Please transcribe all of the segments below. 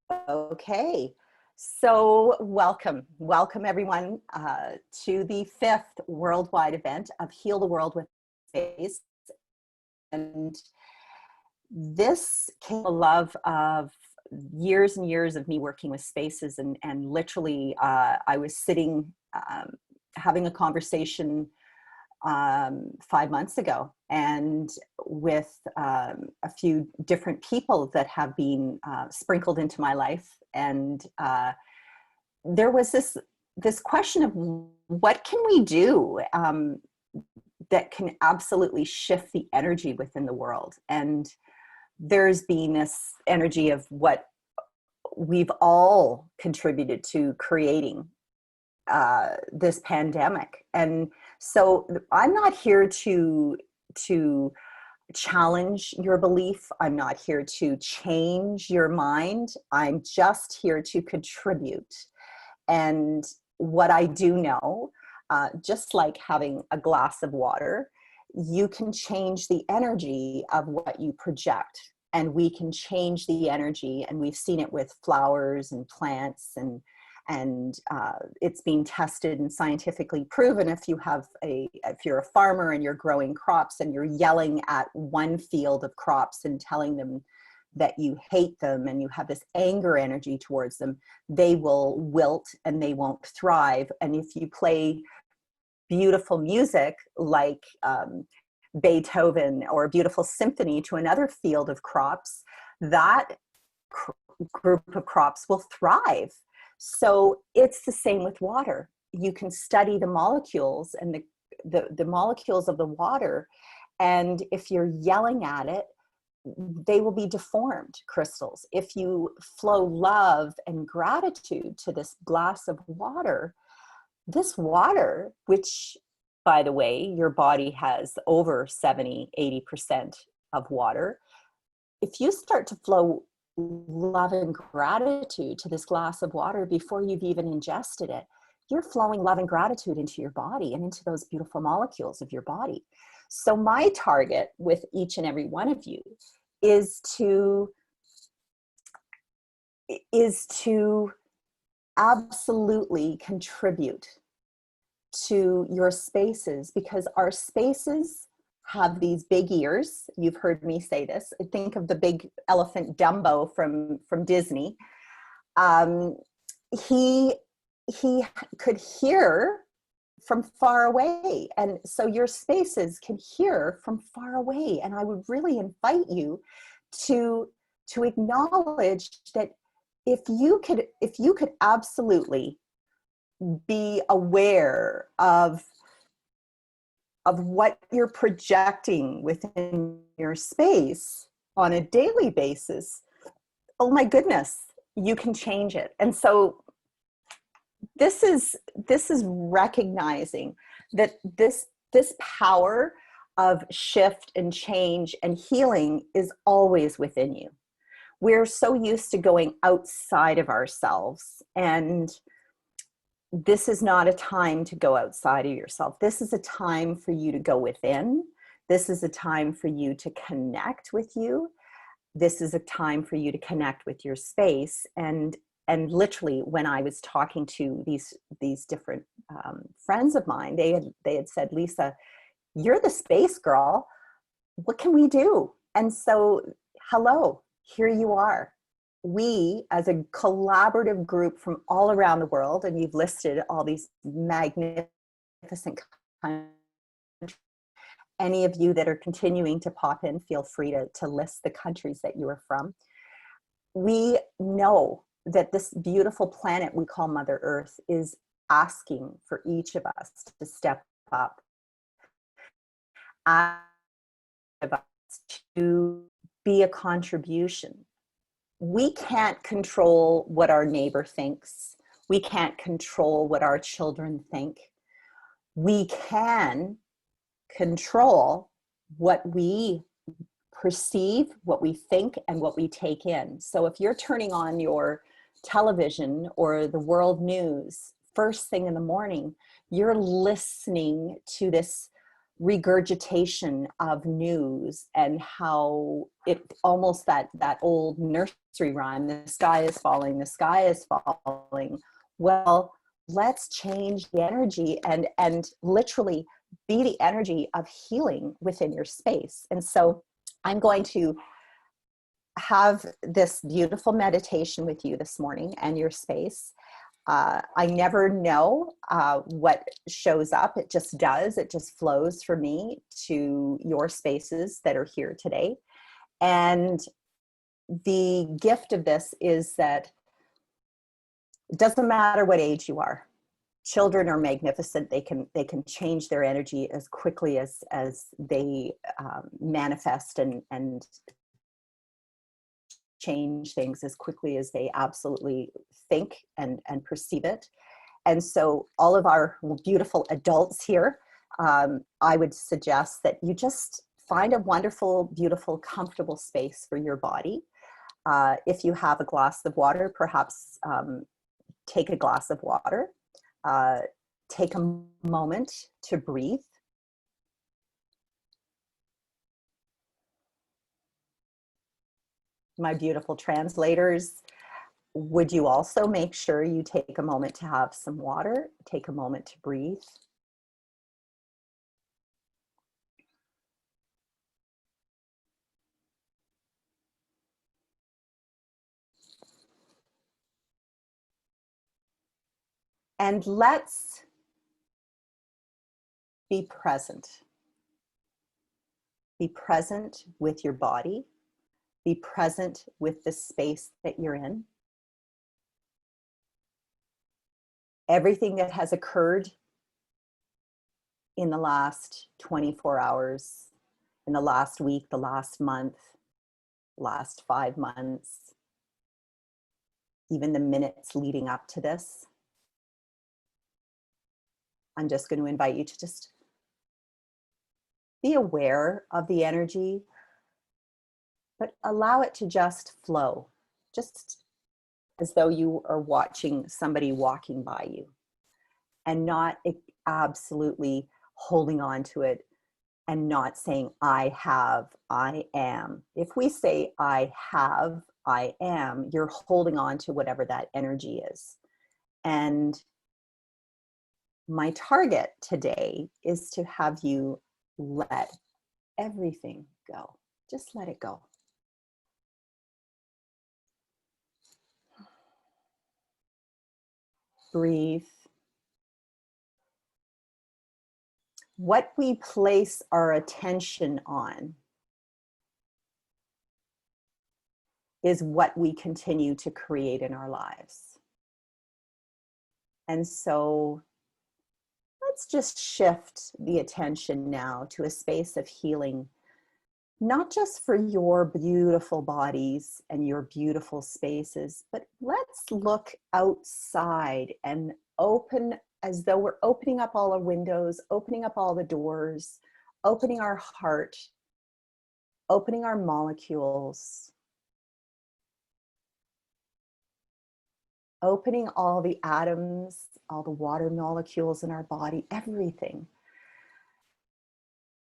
Okay, so welcome everyone to the fifth worldwide event of Heal the World with Space. And this came a love of years and years of me working with spaces, and literally I was sitting having a conversation 5 months ago, and with a few different people that have been sprinkled into my life. And there was this question of what can we do that can absolutely shift the energy within the world. And there's been this energy of what we've all contributed to creating this pandemic. And so I'm not here to challenge your belief. I'm not here to change your mind. I'm just here to contribute. And what I do know, just like having a glass of water, you can change the energy of what you project. And we can change the energy, and we've seen it with flowers and plants, and it's being tested and scientifically proven. If you're a farmer and you're growing crops and you're yelling at one field of crops and telling them that you hate them and you have this anger energy towards them, they will wilt and they won't thrive. And if you play beautiful music like Beethoven or a beautiful symphony to another field of crops, that group of crops will thrive. So it's the same with water. You can study the molecules and the molecules of the water, and if you're yelling at it, they will be deformed crystals. If you flow love and gratitude to this glass of water, this water, which, by the way, your body has over 70-80% of water, if you start to flow love and gratitude to this glass of water before you've even ingested it, you're flowing love and gratitude into your body and into those beautiful molecules of your body. So my target with each and every one of you is to absolutely contribute to your spaces, because our spaces have these big ears. You've heard me say this. Think of the big elephant Dumbo from Disney. He could hear from far away, and so your spaces can hear from far away. And I would really invite you to acknowledge that if you could absolutely be aware of what you're projecting within your space on a daily basis, oh my goodness, you can change it. And so this is recognizing that this power of shift and change and healing is always within you. We're so used to going outside of ourselves, and this is not a time to go outside of yourself. This is a time for you to go within. This is a time for you to connect with you. This is a time for you to connect with your space. And literally, when I was talking to these different friends of mine, they had said, Lisa, you're the space girl. What can we do? And so, hello, here you are. We, as a collaborative group from all around the world, and you've listed all these magnificent countries. Any of you that are continuing to pop in, feel free to list the countries that you are from. We know that this beautiful planet we call Mother Earth is asking for each of us to step up, to be a contribution. We can't control what our neighbor thinks. We can't control what our children think. We can control what we perceive, what we think, and what we take in. So if you're turning on your television or the world news first thing in the morning, you're listening to this regurgitation of news, and how it almost that old nursery rhyme, the sky is falling, the sky is falling. Well, let's change the energy and literally be the energy of healing within your space. And so I'm going to have this beautiful meditation with you this morning and your space. I never know what shows up. It just does. It just flows for me to your spaces that are here today. And the gift of this is that it doesn't matter what age you are. Children are magnificent. They can change their energy as quickly as they manifest and change things as quickly as they absolutely think and perceive it. And so all of our beautiful adults here, I would suggest that you just find a wonderful, beautiful, comfortable space for your body. If you have a glass of water, perhaps take a glass of water. Take a moment to breathe. My beautiful translators, would you also make sure you take a moment to have some water, take a moment to breathe? And let's be present. Be present with your body. Be present with the space that you're in. Everything that has occurred in the last 24 hours, in the last week, the last month, last 5 months, even the minutes leading up to this. I'm just going to invite you to just be aware of the energy, but allow it to just flow, just as though you are watching somebody walking by you, and not absolutely holding on to it and not saying, I have, I am. If we say, I have, I am, you're holding on to whatever that energy is. And my target today is to have you let everything go. Just let it go. Breathe. What we place our attention on is what we continue to create in our lives. And so let's just shift the attention now to a space of healing, not just for your beautiful bodies and your beautiful spaces, but let's look outside and open, as though we're opening up all our windows, opening up all the doors, opening our heart, opening our molecules, opening all the atoms, all the water molecules in our body, everything.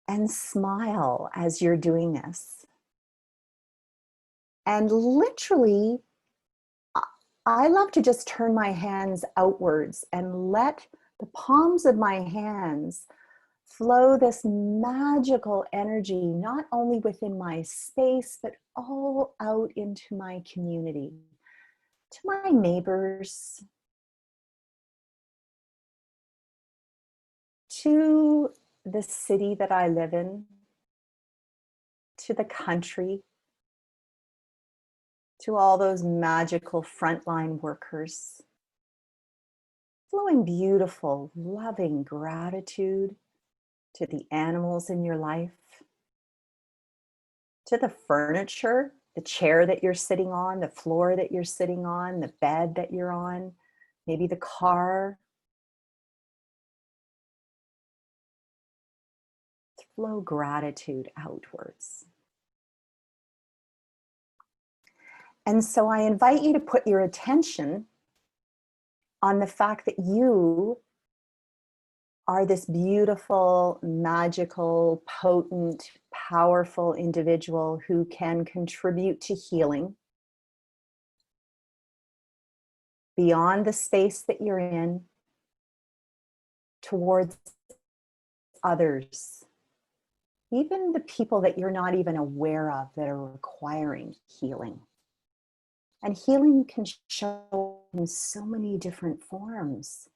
And smile as you're doing this. And literally, I love to just turn my hands outwards and let the palms of my hands flow this magical energy, not only within my space, but all out into my community, to my neighbors, to the city that I live in, to the country, to all those magical frontline workers, flowing beautiful, loving gratitude to the animals in your life, to the furniture, the chair that you're sitting on, the floor that you're sitting on, the bed that you're on, maybe the car. Flow gratitude outwards. And so I invite you to put your attention on the fact that you are this beautiful, magical, potent, powerful individual who can contribute to healing beyond the space that you're in, towards others, even the people that you're not even aware of that are requiring healing. And healing can show in so many different forms.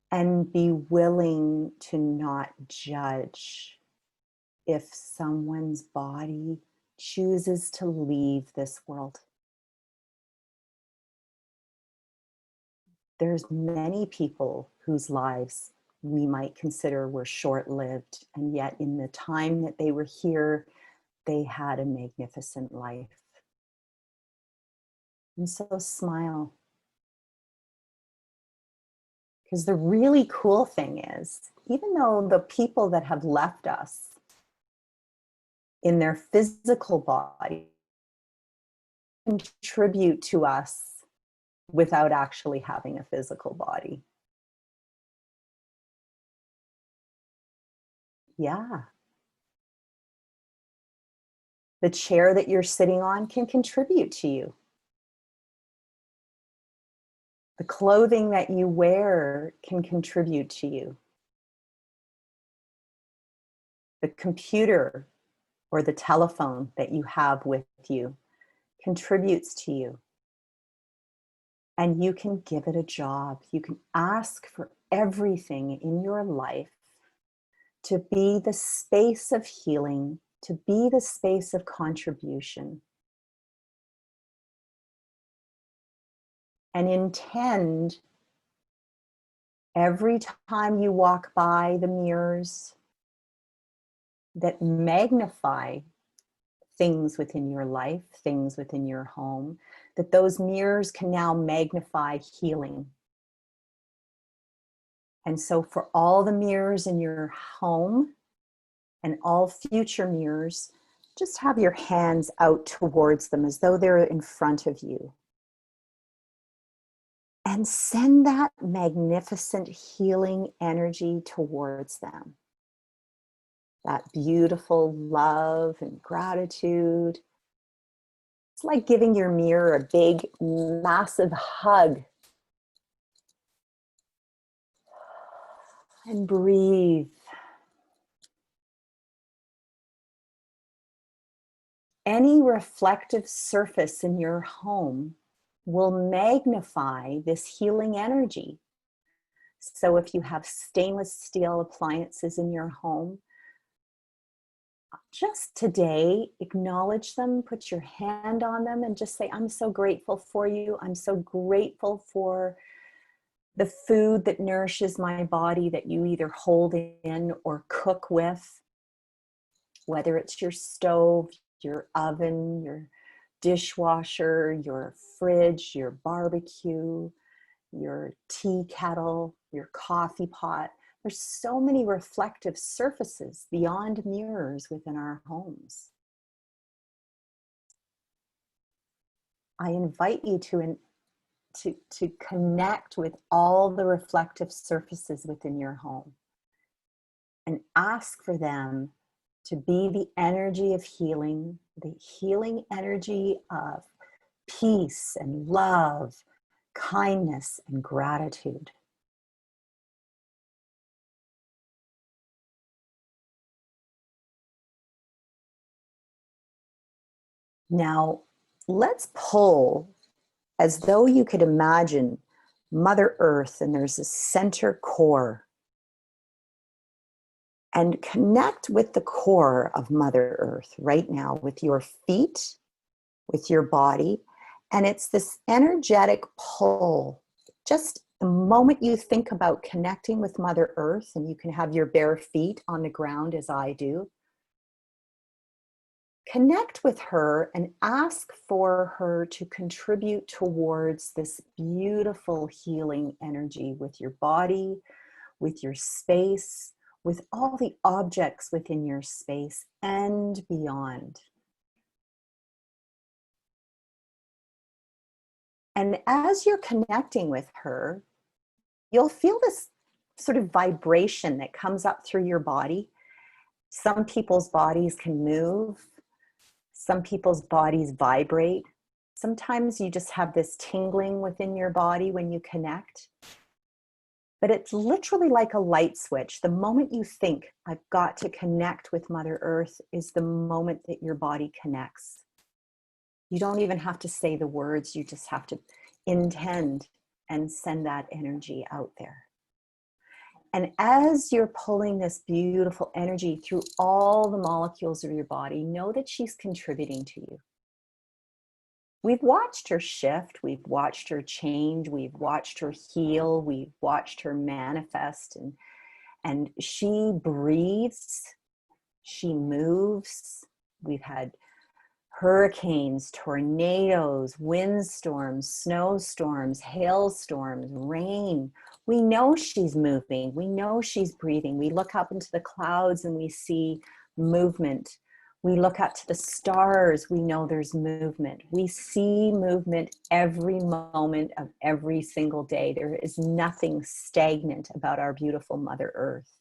And be willing to not judge if someone's body chooses to leave this world. There's many people whose lives we might consider were short-lived, and yet in the time that they were here, they had a magnificent life. And so smile. Because the really cool thing is, even though the people that have left us in their physical body contribute to us without actually having a physical body. Yeah. The chair that you're sitting on can contribute to you. The clothing that you wear can contribute to you. The computer or the telephone that you have with you contributes to you. And you can give it a job. You can ask for everything in your life to be the space of healing, to be the space of contribution. And intend every time you walk by the mirrors that magnify things within your life, things within your home, that those mirrors can now magnify healing. And so for all the mirrors in your home and all future mirrors, just have your hands out towards them as though they're in front of you. And send that magnificent healing energy towards them. That beautiful love and gratitude. It's like giving your mirror a big, massive hug. And breathe. Any reflective surface in your home will magnify this healing energy. So if you have stainless steel appliances in your home, just today, acknowledge them, put your hand on them and just say, I'm so grateful for you. I'm so grateful for the food that nourishes my body that you either hold in or cook with, whether it's your stove, your oven, your dishwasher, your fridge, your barbecue, your tea kettle, your coffee pot. There's so many reflective surfaces beyond mirrors within our homes. I invite you to connect with all the reflective surfaces within your home and ask for them to be the energy of healing, the healing energy of peace and love, kindness and gratitude. Now, let's pull as though you could imagine Mother Earth and there's a center core. And connect with the core of Mother Earth right now with your feet, with your body. And it's this energetic pull. Just the moment you think about connecting with Mother Earth, and you can have your bare feet on the ground as I do, connect with her and ask for her to contribute towards this beautiful healing energy with your body, with your space, with all the objects within your space and beyond. And as you're connecting with her, you'll feel this sort of vibration that comes up through your body. Some people's bodies can move. Some people's bodies vibrate. Sometimes you just have this tingling within your body when you connect. But it's literally like a light switch. The moment you think, I've got to connect with Mother Earth, is the moment that your body connects. You don't even have to say the words. You just have to intend and send that energy out there. And as you're pulling this beautiful energy through all the molecules of your body, know that she's contributing to you. We've watched her shift, we've watched her change, we've watched her heal, we've watched her manifest, and she breathes, she moves. We've had hurricanes, tornadoes, windstorms, snowstorms, hailstorms, rain. We know she's moving, we know she's breathing. We look up into the clouds and we see movement. We look up to the stars, we know there's movement. We see movement every moment of every single day. There is nothing stagnant about our beautiful Mother Earth.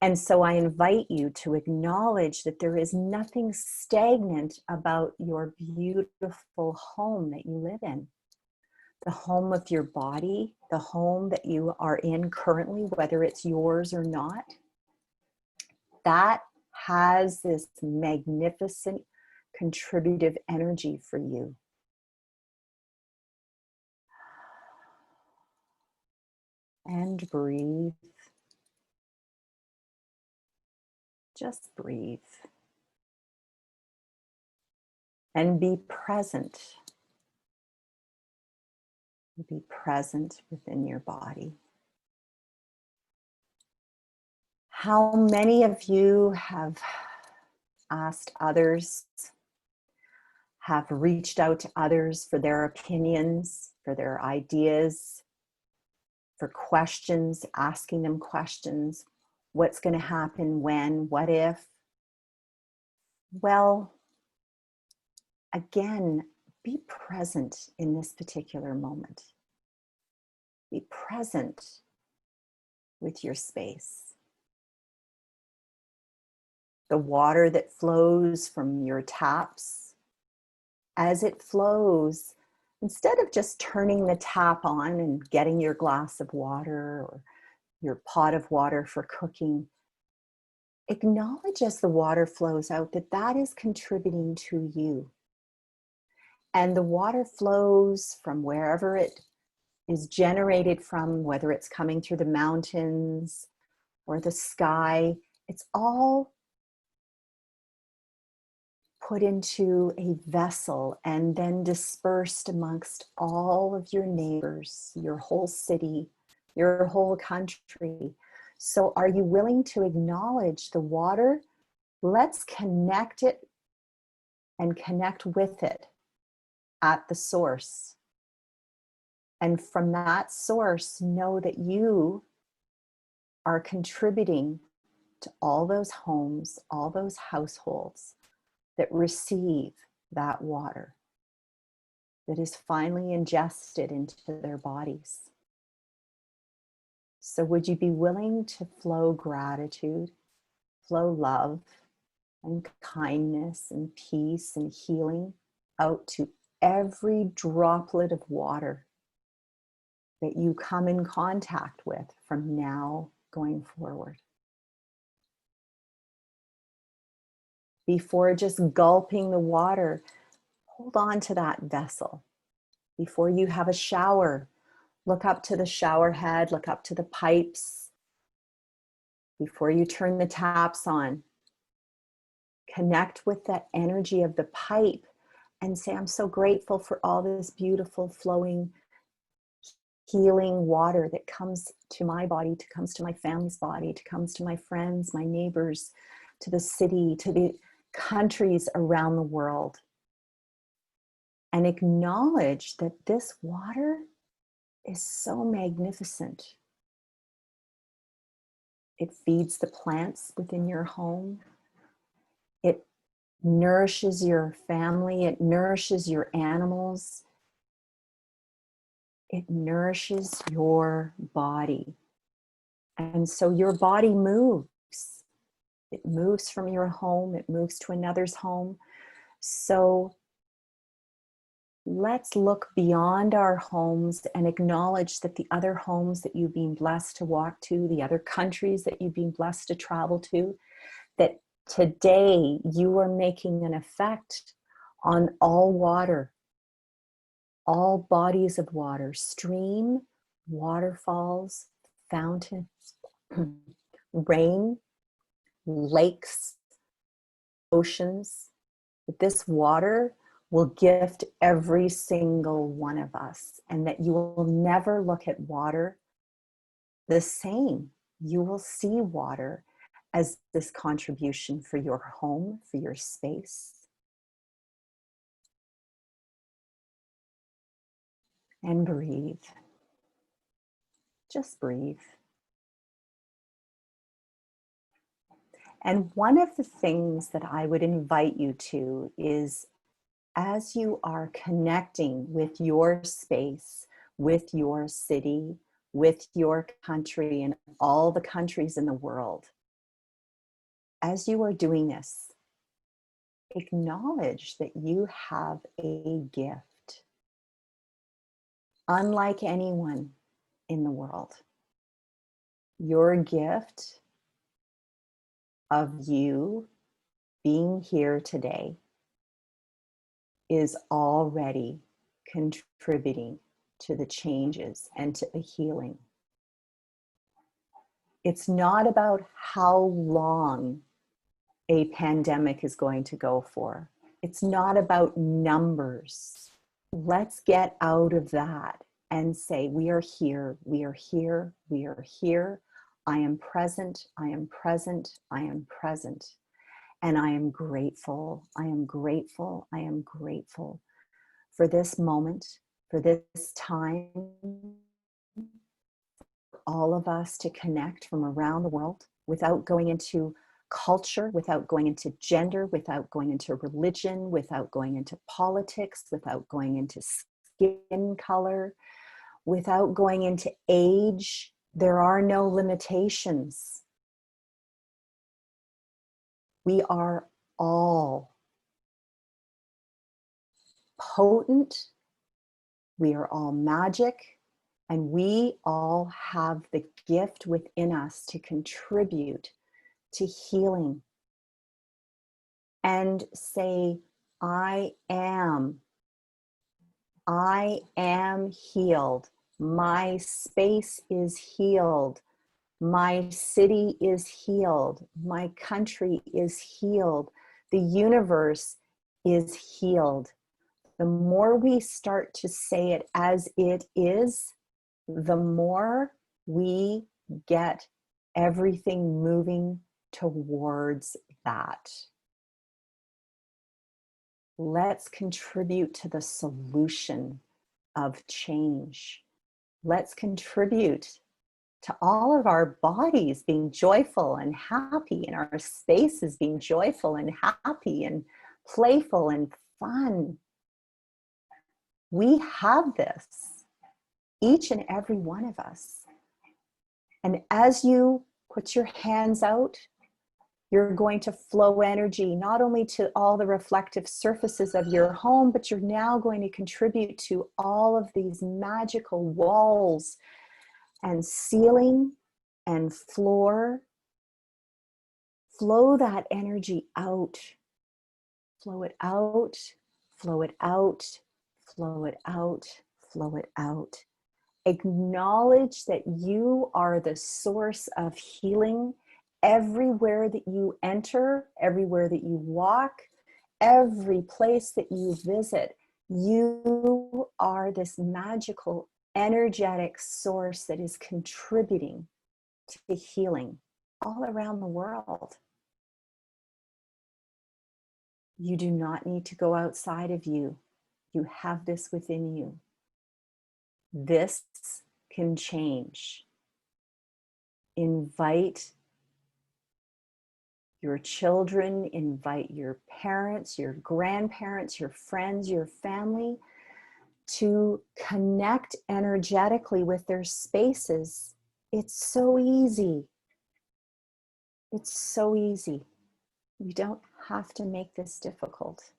And so I invite you to acknowledge that there is nothing stagnant about your beautiful home that you live in. The home of your body, the home that you are in currently, whether it's yours or not, that has this magnificent contributive energy for you. And breathe. Just breathe. And be present. Be present within your body. How many of you have asked others, have reached out to others for their opinions, for their ideas, for questions, asking them questions? What's going to happen when? What if? Well, again, be present in this particular moment. Be present with your space. The water that flows from your taps, as it flows, instead of just turning the tap on and getting your glass of water or your pot of water for cooking, acknowledge as the water flows out that that is contributing to you. And the water flows from wherever it is generated from, whether it's coming through the mountains or the sky. It's all put into a vessel and then dispersed amongst all of your neighbors, your whole city, your whole country. So are you willing to acknowledge the water? Let's connect it and connect with it at the source. And from that source, know that you are contributing to all those homes, all those households that receive that water, that is finally ingested into their bodies. So would you be willing to flow gratitude, flow love and kindness and peace and healing out to every droplet of water that you come in contact with from now going forward? Before just gulping the water, hold on to that vessel. Before you have a shower, look up to the shower head, look up to the pipes. Before you turn the taps on, connect with that energy of the pipe and say, I'm so grateful for all this beautiful flowing, healing water that comes to my body, to comes to my family's body, to comes to my friends, my neighbors, to the city, to the countries around the world. And acknowledge that this water is so magnificent. It feeds the plants within your home. It nourishes your family. It nourishes your animals. It nourishes your body. And so your body moves. It moves from your home, it moves to another's home. So let's look beyond our homes and acknowledge that the other homes that you've been blessed to walk to, the other countries that you've been blessed to travel to, that today you are making an effect on all water, all bodies of water, stream, waterfalls, fountains, rain, lakes, oceans. That this water will gift every single one of us, and that you will never look at water the same. You will see water as this contribution for your home, for your space. And breathe. Just breathe. And one of the things that I would invite you to is, as you are connecting with your space, with your city, with your country, and all the countries in the world, as you are doing this, acknowledge that you have a gift, unlike anyone in the world. Your gift of you being here today is already contributing to the changes and to the healing. It's not about how long a pandemic is going to go for. It's not about numbers. Let's get out of that and say, we are here, we are here, we are here. I am present, I am present, I am present. And I am grateful, I am grateful, I am grateful for this moment, for this time, all of us to connect from around the world without going into culture, without going into gender, without going into religion, without going into politics, without going into skin color, without going into age. There are no limitations. We are all potent, we are all magic, and we all have the gift within us to contribute to healing. And say, I am healed. My space is healed. My city is healed. My country is healed. The universe is healed. The more we start to say it as it is, the more we get everything moving towards that. Let's contribute to the solution of change. Let's contribute to all of our bodies being joyful and happy, and our spaces being joyful and happy and playful and fun. We have this, each and every one of us. And as you put your hands out, you're going to flow energy not only to all the reflective surfaces of your home, but you're now going to contribute to all of these magical walls and ceiling and floor. Flow that energy out. Flow it out, flow it out, flow it out, flow it out. Acknowledge that you are the source of healing everywhere that you enter, everywhere that you walk, every place that you visit. You are this magical, energetic source that is contributing to healing all around the world. You do not need to go outside of you. You have this within you. This can change. Invite your children, invite your parents, your grandparents, your friends, your family to connect energetically with their spaces. It's so easy. It's so easy. You don't have to make this difficult.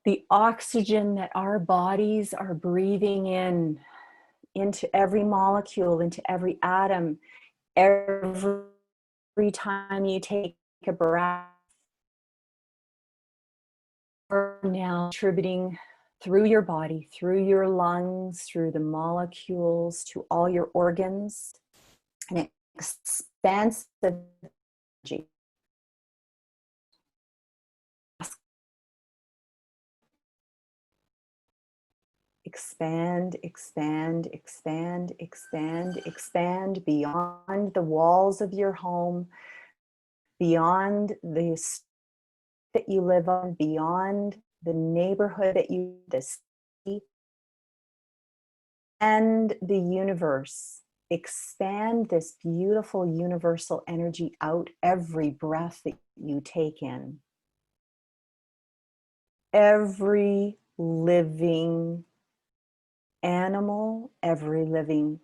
The oxygen that our bodies are breathing in, into every molecule, into every atom, every time you take a breath, now contributing through your body, through your lungs, through the molecules, to all your organs, an expansive energy. Expand, expand, expand, expand, expand beyond the walls of your home, beyond the state that you live on, beyond the neighborhood that you, the city, and the universe. Expand this beautiful universal energy out every breath that you take in. Every living animal, every living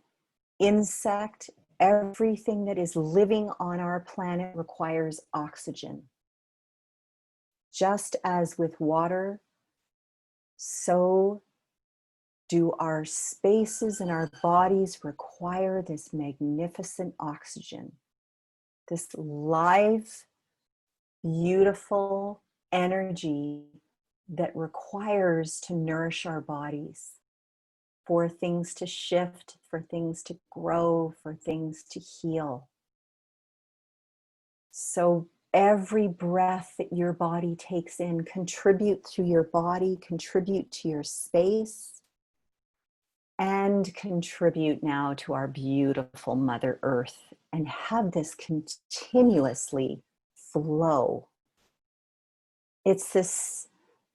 insect, everything that is living on our planet requires oxygen. Just as with water, so do our spaces and our bodies require this magnificent oxygen, this live, beautiful energy that requires to nourish our bodies, for things to shift, for things to grow, for things to heal. So every breath that your body takes in, contribute to your body, contribute to your space, and contribute now to our beautiful Mother Earth, and have this continuously flow. It's this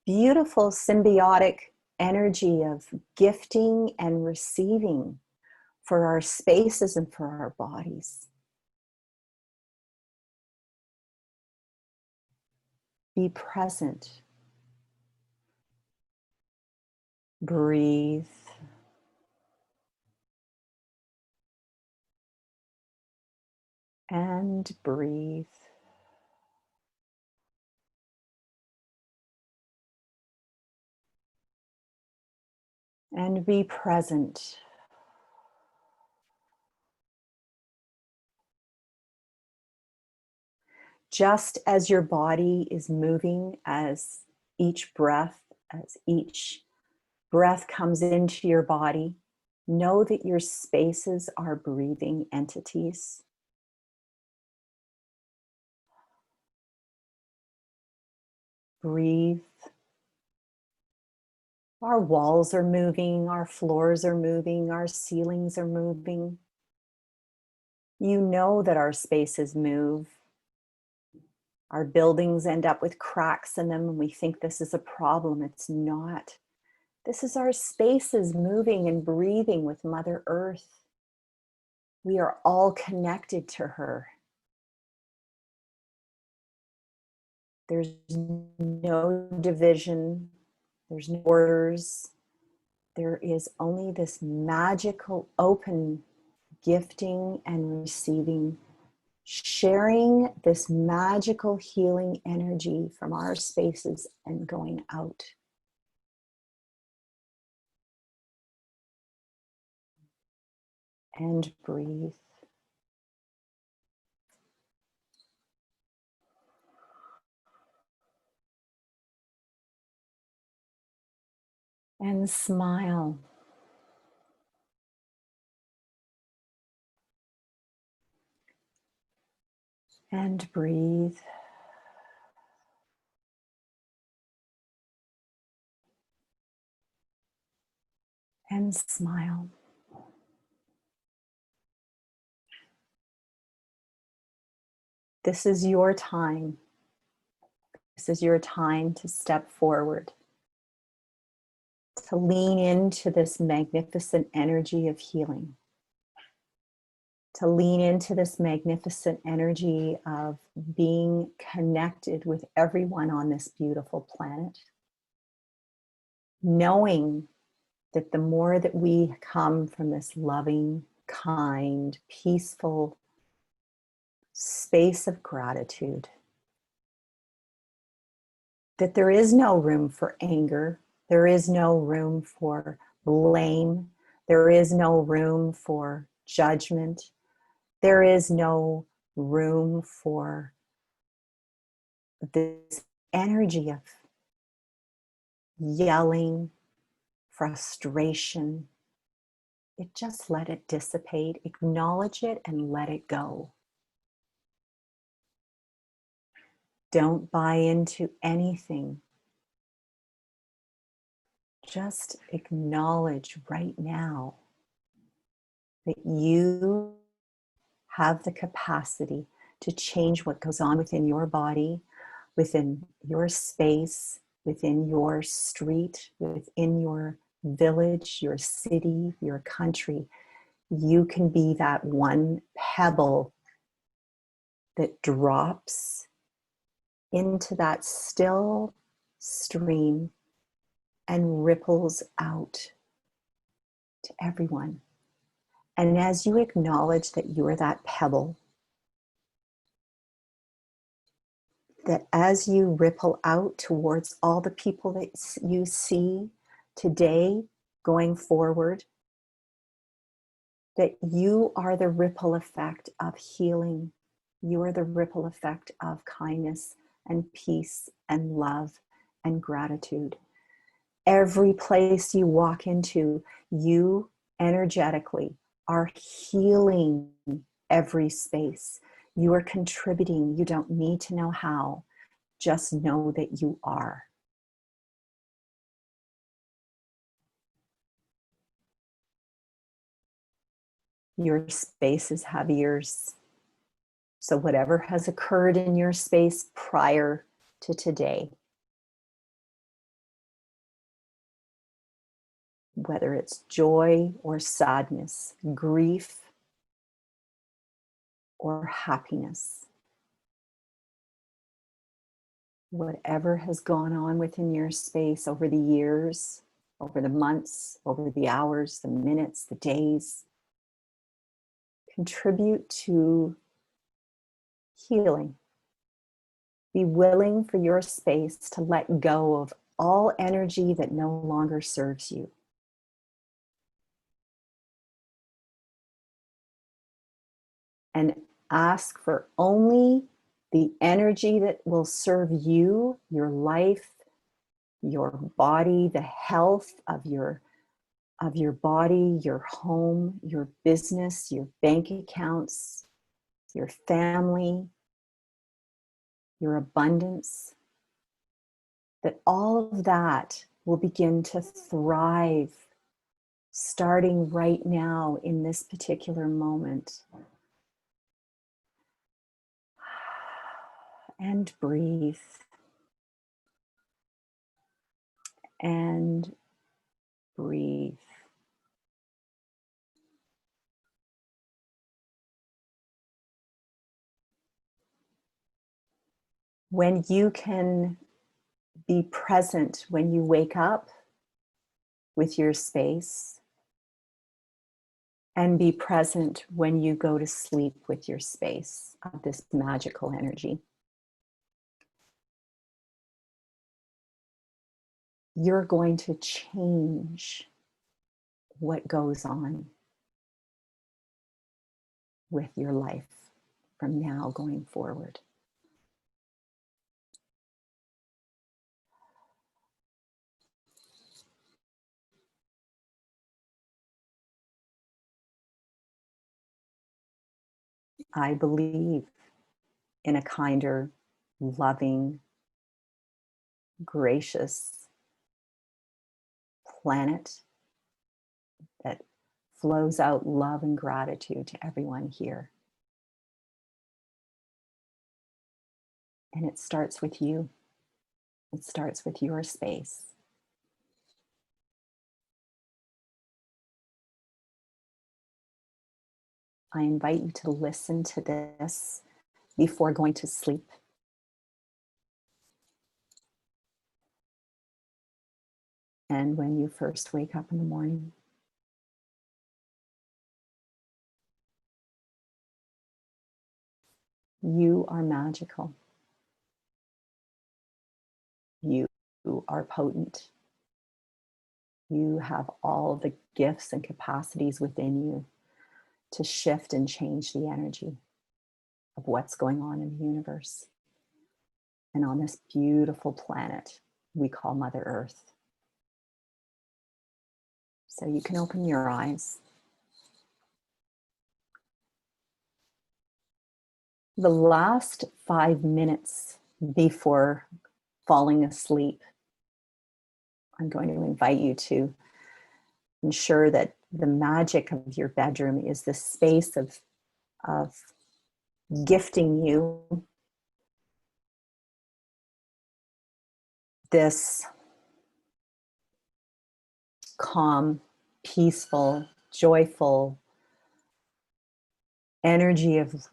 beautiful symbiotic energy of gifting and receiving for our spaces and for our bodies. Be present. Breathe. And breathe. And be present. Just as your body is moving as each breath comes into your body, know that your spaces are breathing entities. Breathe. Our walls are moving, our floors are moving, our ceilings are moving. You know that our spaces move. Our buildings end up with cracks in them and we think this is a problem. It's not. This is our spaces moving and breathing with Mother Earth. We are all connected to her. There's no division. There's no borders. There is only this magical open gifting and receiving, sharing this magical healing energy from our spaces and going out. And breathe. And smile. And breathe. And smile. This is your time. This is your time to step forward, to lean into this magnificent energy of healing, to lean into this magnificent energy of being connected with everyone on this beautiful planet. knowing that the more that we come from this loving, kind, peaceful space of gratitude, that there is no room for anger, there is no room for blame, there is no room for judgment, there is no room for this energy of yelling, frustration. Just let it dissipate, acknowledge it, and let it go. Don't buy into anything. Just acknowledge right now that you have the capacity to change what goes on within your body, within your space, within your street, within your village, your city, your country. You can be that one pebble that drops into that still stream and ripples out to everyone. And as you acknowledge that you're that pebble, that as you ripple out towards all the people that you see today going forward, that you are the ripple effect of healing. You are the ripple effect of kindness and peace and love and gratitude. Every place you walk into, you energetically are healing every space. You are contributing. You don't need to know how. Just know that you are. Your spaces have ears. So whatever has occurred in your space prior to today, whether it's joy or sadness, grief or happiness, whatever has gone on within your space over the years, over the months, over the hours, the minutes, the days, contribute to healing. Be willing for your space to let go of all energy that no longer serves you. And ask for only the energy that will serve you, your life, your body, the health of your body, your home, your business, your bank accounts, your family, your abundance, that all of that will begin to thrive starting right now in this particular moment. And breathe. And breathe. When you can be present when you wake up with your space, and be present when you go to sleep with your space of this magical energy, you're going to change what goes on with your life from now going forward. I believe in a kinder, loving, gracious planet that flows out love and gratitude to everyone here. And it starts with you. It starts with your space. I invite you to listen to this before going to sleep. and when you first wake up in the morning. You are magical. You are potent. You have all the gifts and capacities within you to shift and change the energy of what's going on in the universe and on this beautiful planet we call Mother Earth. So you can open your eyes. The last 5 minutes before falling asleep, I'm going to invite you to ensure that the magic of your bedroom is the space of gifting you this calm, peaceful, joyful energy of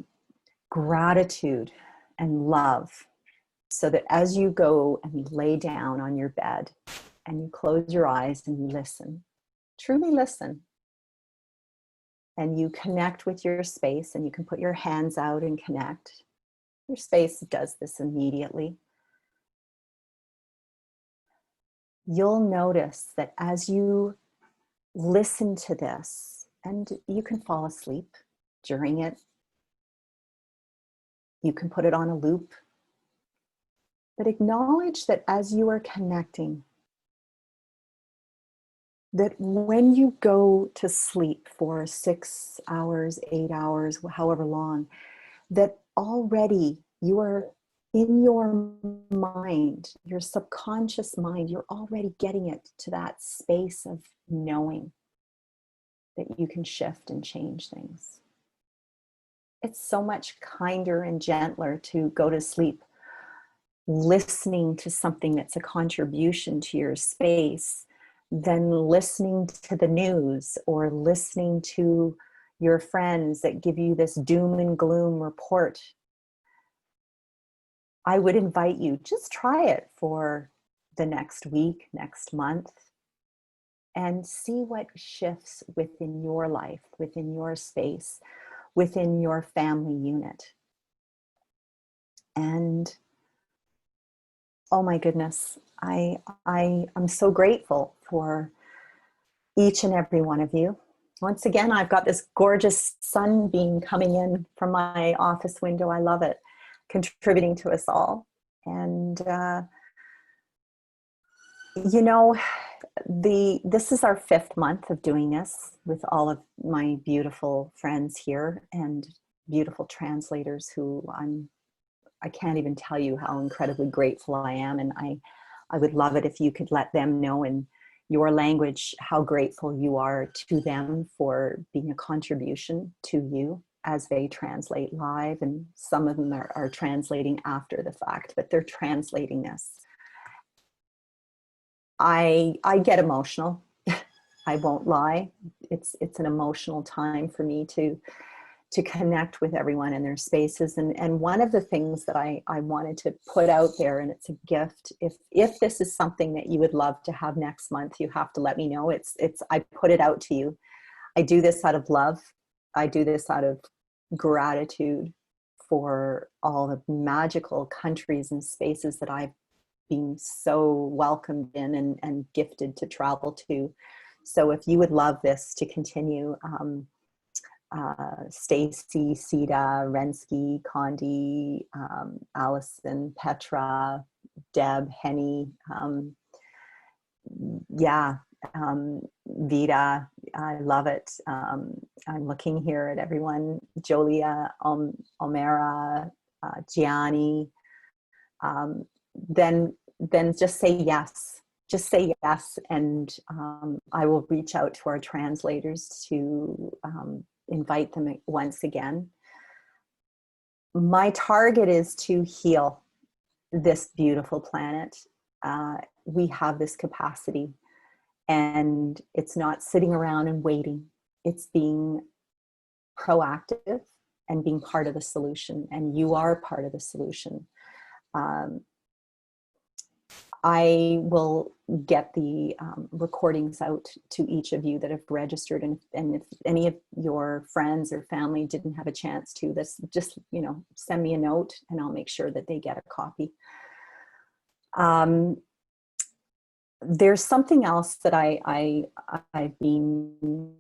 gratitude and love, so that as you go and lay down on your bed and you close your eyes and you listen, truly listen, and you connect with your space, and you can put your hands out and connect. Your space does this immediately. You'll notice that as you listen to this, and you can fall asleep during it, you can put it on a loop, but acknowledge that as you are connecting, that when you go to sleep for 6 hours, 8 hours, however long, that already you are in your mind, your subconscious mind, you're already getting it to that space of knowing that you can shift and change things. It's so much kinder and gentler to go to sleep listening to something that's a contribution to your space than listening to the news or listening to your friends that give you this doom and gloom report. I would invite you, just try it for the next week, next month, and see what shifts within your life, within your space, within your family unit. And oh my goodness, I'm so grateful for each and every one of you. Once again, I've got this gorgeous sunbeam coming in from my office window. I love it, contributing to us all. And you know, this is our 5th month of doing this with all of my beautiful friends here and beautiful translators who I can't even tell you how incredibly grateful I am. And I would love it if you could let them know in your language how grateful you are to them for being a contribution to you as they translate live. And some of them are translating after the fact, but they're translating this. I get emotional. I won't lie. It's an emotional time for me to connect with everyone in their spaces. And one of the things that I wanted to put out there, and it's a gift, if this is something that you would love to have next month, you have to let me know. I put it out to you. I do this out of love. I do this out of gratitude for all the magical countries and spaces that I've been so welcomed in and gifted to travel to. So if you would love this to continue, Stacy, Sita, Rensky, Condi, Allison, Petra, Deb, Henny, Vida, I love it. I'm looking here at everyone, Jolia, Omera, Gianni, then just say yes. Just say yes, and I will reach out to our translators to invite them once again. My target is to heal this beautiful planet. We have this capacity, and it's not sitting around and waiting. It's being proactive and being part of the solution, and you are part of the solution. I will get the recordings out to each of you that have registered, and if any of your friends or family didn't have a chance to, this, just, you know, send me a note and I'll make sure that they get a copy. There's something else that I've been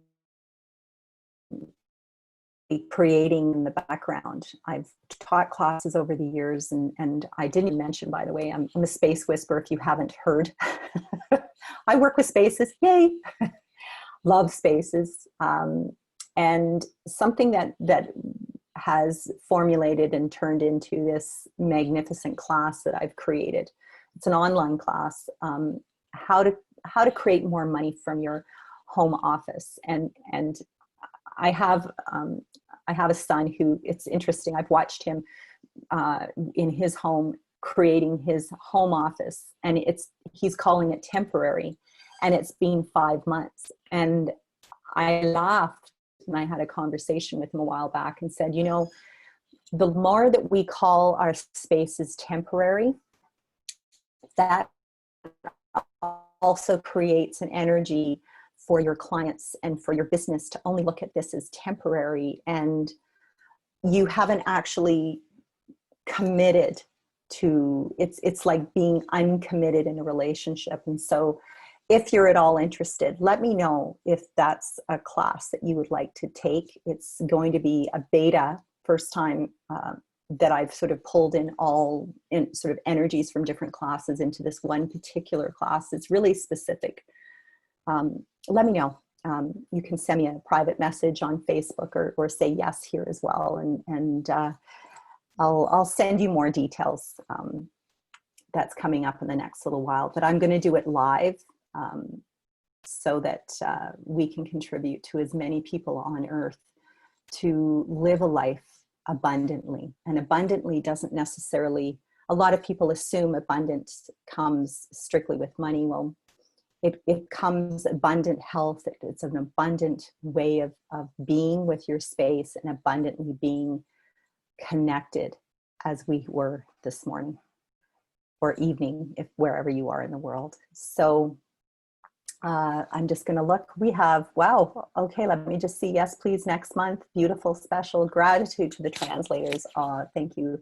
creating in the background. I've taught classes over the years, and I didn't mention, by the way, I'm a space whisperer, if you haven't heard. I work with spaces, yay! Love spaces. And something that has formulated and turned into this magnificent class that I've created. It's an online class, how to create more money from your home office. And I have a son who, it's interesting, I've watched him in his home creating his home office, and he's calling it temporary, and it's been 5 months. And I laughed, and I had a conversation with him a while back and said, you know, the more that we call our spaces temporary, that also creates an energy for your clients and for your business to only look at this as temporary, and you haven't actually committed to it's like being uncommitted in a relationship. And so if you're at all interested, let me know if that's a class that you would like to take. It's going to be a beta, first time that I've sort of pulled in all in sort of energies from different classes into this one particular class. It's really specific. Let me know. You can send me a private message on Facebook, or say yes here as well. And I'll send you more details. That's coming up in the next little while, but I'm going to do it live so that we can contribute to as many people on earth to live a life abundantly. And abundantly doesn't necessarily, a lot of people assume abundance comes strictly with money. Well, it comes abundant health. It's an abundant way of being with your space, and abundantly being connected, as we were this morning or evening, if wherever you are in the world. So I'm just going to look. We have, wow, okay, let me just see. Yes, please, next month. Beautiful, special. Gratitude to the translators. Thank you,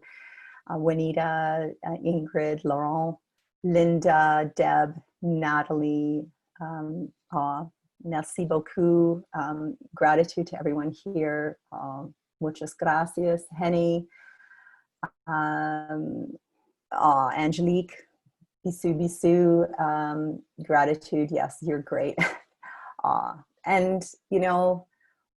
Juanita, Ingrid, Laurent, Linda, Deb, Natalie. Merci beaucoup. Gratitude to everyone here. Muchas gracias, Henny. Angelique, bisou, bisou. Gratitude, yes, you're great. And, you know,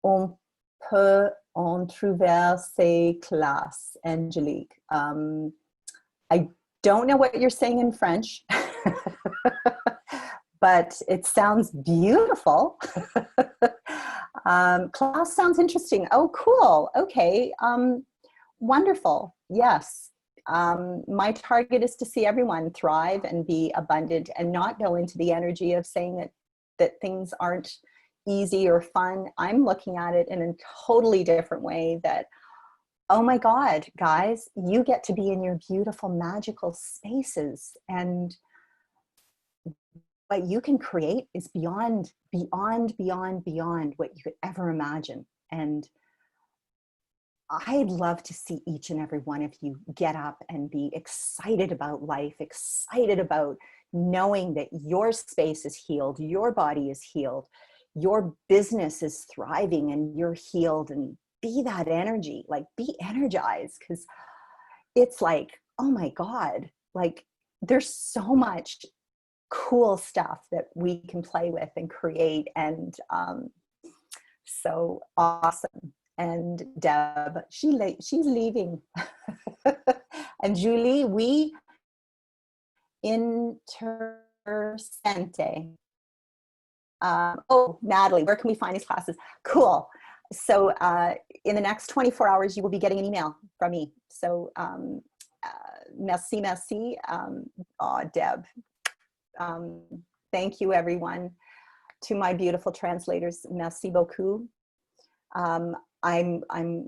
on peut en trouver ces classes, Angelique. I don't know what you're saying in French, but it sounds beautiful. Class sounds interesting. Oh, cool. Okay. Wonderful. Yes. My target is to see everyone thrive and be abundant, and not go into the energy of saying that things aren't easy or fun. I'm looking at it in a totally different way, that, oh my God, guys, you get to be in your beautiful, magical spaces, and what you can create is beyond what you could ever imagine. And I'd love to see each and every one of you get up and be excited about life, excited about knowing that your space is healed, your body is healed, your business is thriving, and you're healed. And be that energy, like, be energized, because it's like, oh my God, like, there's so much cool stuff that we can play with and create. And so awesome. And Deb, she's leaving. And Julie, we intersente. Oh, Natalie, where can we find these classes? Cool. So in the next 24 hours, you will be getting an email from me. So merci, merci. Deb. Thank you, everyone. To my beautiful translators, merci beaucoup. I'm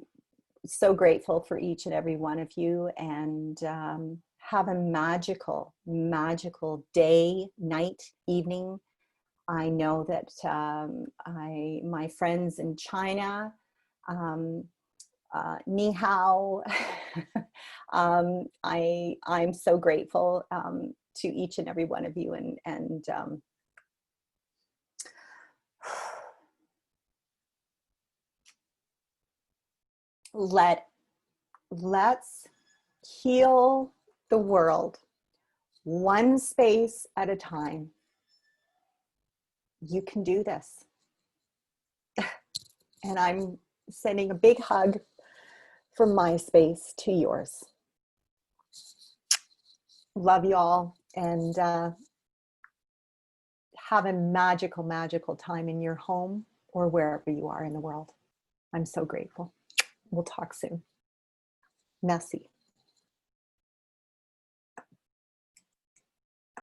so grateful for each and every one of you, and have a magical, magical day, night, evening. I know that my friends in China, ni hao. I'm so grateful to each and every one of you, and let's heal the world one space at a time. You can do this. And I'm sending a big hug from my space to yours. Love you all, and have a magical, magical time in your home or wherever you are in the world. I'm so grateful. We'll talk soon. Merci.